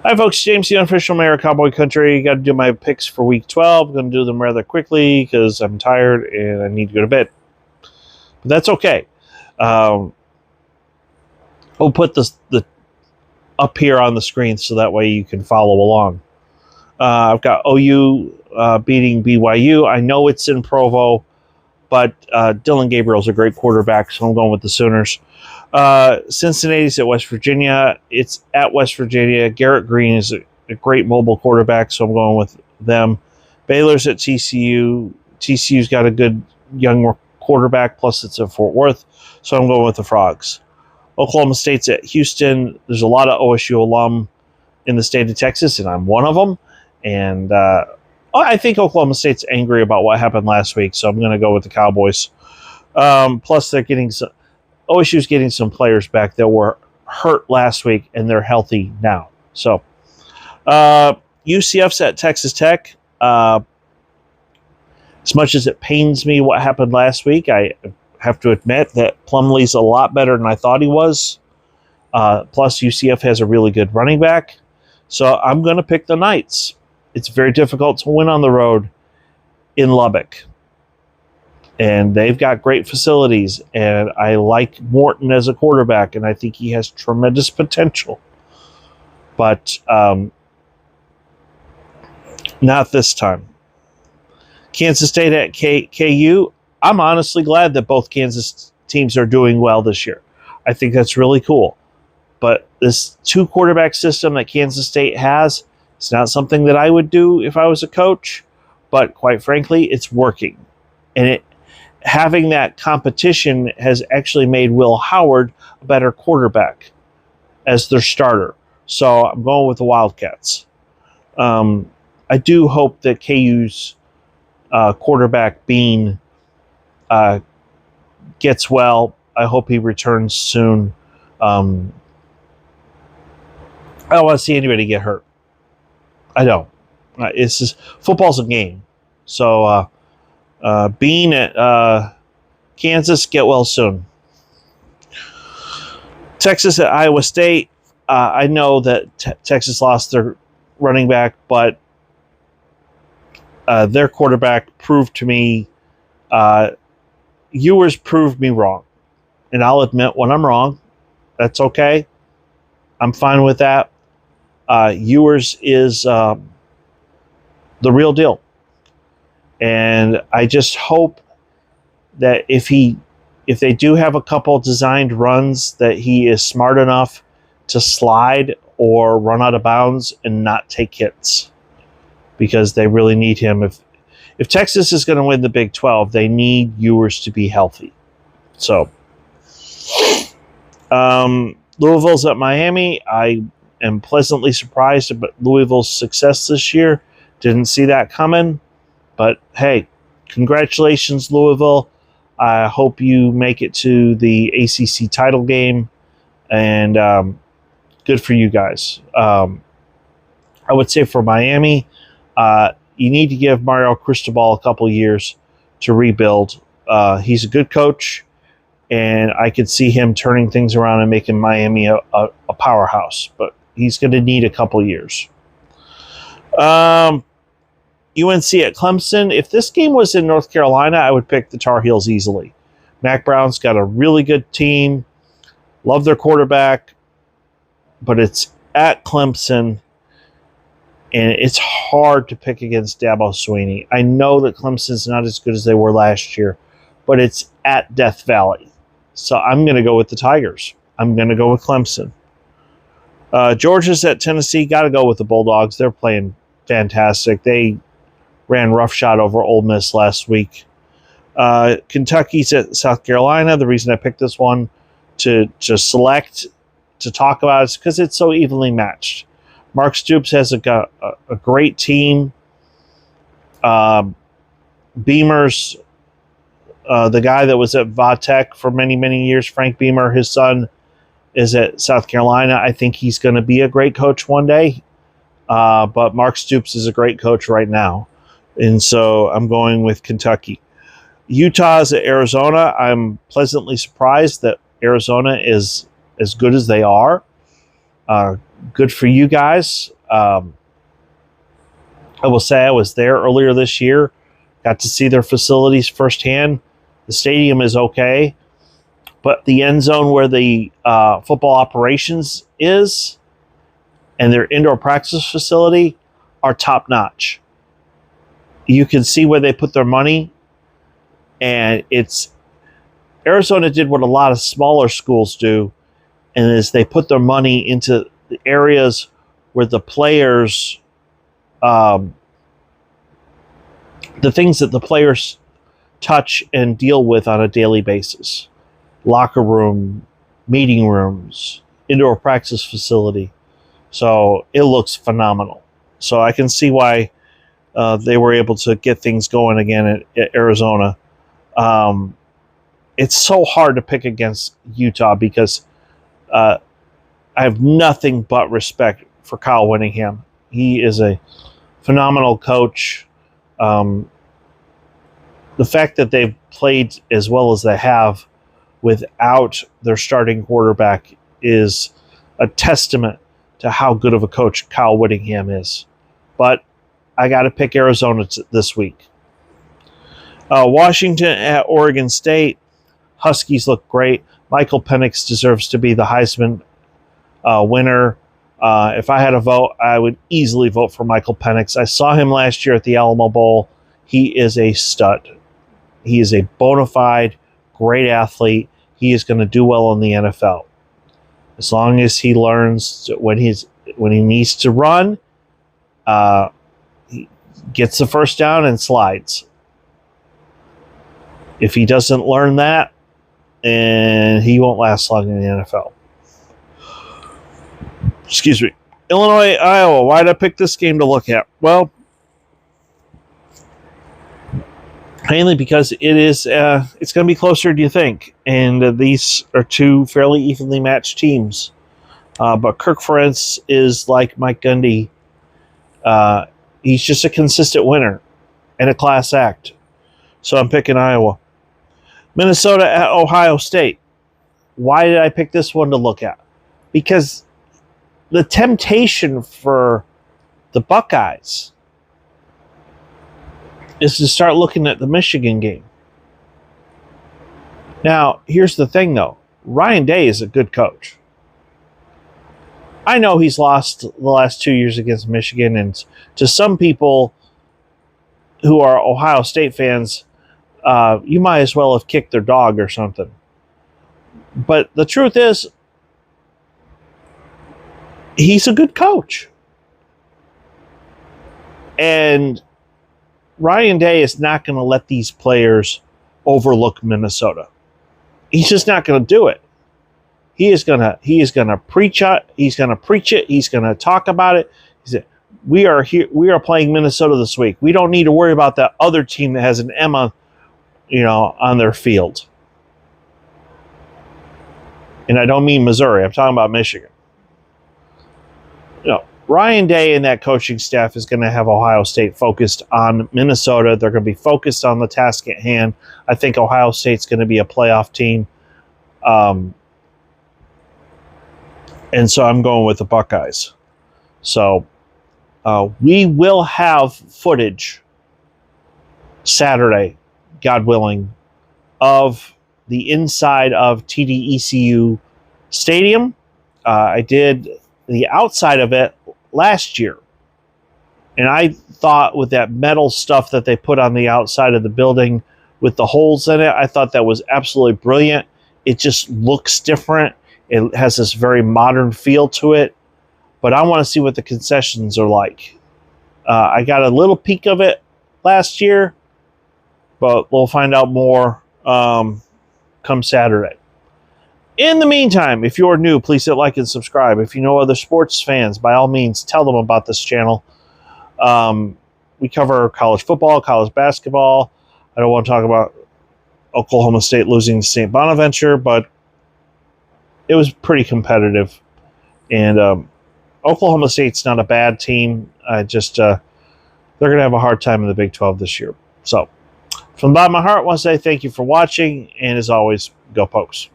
Hi, folks. James, the unofficial mayor of Cowboy Country. Got to do my picks for Week 12. Going to do them rather quickly because I'm tired and I need to go to bed. But that's okay. We'll put the up here on the screen so that way you can follow along. I've got OU beating BYU. I know it's in Provo, but Dylan Gabriel's a great quarterback, so I'm going with the Sooners. Cincinnati's at West Virginia. It's at West Virginia. Garrett Green is a great mobile quarterback, so I'm going with them. Baylor's at TCU. TCU's got a good young quarterback, plus it's at Fort Worth, so I'm going with the Frogs. Oklahoma State's at Houston. There's a lot of OSU alum in the state of Texas, and I'm one of them. And I think Oklahoma State's angry about what happened last week, so I'm going to go with the Cowboys. Plus, they're getting OSU's getting some players back that were hurt last week, and they're healthy now. So, UCF's at Texas Tech. As much as it pains me what happened last week, I have to admit that Plumlee's a lot better than I thought he was. Plus, UCF has a really good running back. So, I'm going to pick the Knights. It's very difficult to win on the road in Lubbock. And they've got great facilities, and I like Morton as a quarterback, and I think he has tremendous potential. But not this time. Kansas State at KU. I'm honestly glad that both Kansas teams are doing well this year. I think that's really cool. But this two-quarterback system that Kansas State has, it's not something that I would do if I was a coach. But quite frankly, it's working. And having that competition has actually made Will Howard a better quarterback as their starter. So I'm going with the Wildcats. I do hope that KU's quarterback Bean gets well. I hope he returns soon. I don't want to see anybody get hurt. I don't. It's just, football's a game. So Bean at Kansas, get well soon. Texas at Iowa State. I know that Texas lost their running back, but their quarterback proved to me, Ewers proved me wrong. And I'll admit when I'm wrong. That's okay. I'm fine with that. Ewers is the real deal. And I just hope that if they do have a couple designed runs, that he is smart enough to slide or run out of bounds and not take hits, because they really need him. If Texas is going to win the Big 12, they need Ewers to be healthy. So, Louisville's at Miami. I am pleasantly surprised about Louisville's success this year. Didn't see that coming. But, hey, congratulations, Louisville. I hope you make it to the ACC title game. And good for you guys. I would say for Miami, you need to give Mario Cristobal a couple years to rebuild. He's a good coach, and I could see him turning things around and making Miami a powerhouse. But he's going to need a couple years. UNC at Clemson. If this game was in North Carolina, I would pick the Tar Heels easily. Mac Brown's got a really good team. Love their quarterback. But it's at Clemson, and it's hard to pick against Dabo Swinney. I know that Clemson's not as good as they were last year, but it's at Death Valley. So I'm going to go with the Tigers. I'm going to go with Clemson. Georgia's at Tennessee. Got to go with the Bulldogs. They're playing fantastic. They ran roughshod over Ole Miss last week. Kentucky's at South Carolina. The reason I picked this one to select to talk about is because it's so evenly matched. Mark Stoops has a great team. Beamer's the guy that was at Vatech for many, many years, Frank Beamer, his son is at South Carolina. I think he's going to be a great coach one day. But Mark Stoops is a great coach right now. And so I'm going with Kentucky. Utah's at Arizona. I'm pleasantly surprised that Arizona is as good as they are. Good for you guys. I will say I was there earlier this year, got to see their facilities firsthand. The stadium is okay, but the end zone where the football operations is and their indoor practice facility are top notch. You can see where they put their money, and it's Arizona did what a lot of smaller schools do, and is they put their money into the areas where the players, the things that the players touch and deal with on a daily basis. Locker room, meeting rooms, indoor practice facility. So it looks phenomenal. So I can see why they were able to get things going again at Arizona. It's so hard to pick against Utah because I have nothing but respect for Kyle Whittingham. He is a phenomenal coach. The fact that they've played as well as they have without their starting quarterback is a testament to how good of a coach Kyle Whittingham is. But I got to pick Arizona this week. Washington at Oregon State. Huskies look great. Michael Penix deserves to be the Heisman winner. If I had a vote, I would easily vote for Michael Penix. I saw him last year at the Alamo Bowl. He is a stud. He is a bona fide, great athlete. He is going to do well in the NFL. As long as he learns when he needs to run, he gets the first down and slides. If he doesn't learn that, and he won't last long in the NFL. Excuse me. Illinois, Iowa. Why did I pick this game to look at? Well, mainly because it's going to be closer than you think. And these are two fairly evenly matched teams. But Kirk Ferentz is like Mike Gundy. He's just a consistent winner and a class act. So I'm picking Iowa. Minnesota at Ohio State. Why did I pick this one to look at? Because the temptation for the Buckeyes is to start looking at the Michigan game. Now, here's the thing, though. Ryan Day is a good coach. I know he's lost the last 2 years against Michigan, and to some people who are Ohio State fans, you might as well have kicked their dog or something. But the truth is, he's a good coach. And Ryan Day is not going to let these players overlook Minnesota. He's just not going to do it. He is going to preach it. He's going to preach it. He's going to talk about it. He said, "We are here. We are playing Minnesota this week. We don't need to worry about that other team that has an M on their field." And I don't mean Missouri. I'm talking about Michigan. Ryan Day and that coaching staff is going to have Ohio State focused on Minnesota. They're going to be focused on the task at hand. I think Ohio State's going to be a playoff team. And so I'm going with the Buckeyes. So we will have footage Saturday, God willing, of the inside of TD-ECU Stadium. I did the outside of it last year. And I thought with that metal stuff that they put on the outside of the building with the holes in it, I thought that was absolutely brilliant. It just looks different. It has this very modern feel to it. But I want to see what the concessions are like. I got a little peek of it last year, but we'll find out more come Saturday. In the meantime, if you're new, please hit like and subscribe. If you know other sports fans, by all means, tell them about this channel. We cover college football, college basketball. I don't want to talk about Oklahoma State losing to St. Bonaventure, but it was pretty competitive. And Oklahoma State's not a bad team. They're going to have a hard time in the Big 12 this year. So, from the bottom of my heart, I want to say thank you for watching. And as always, go Pokes.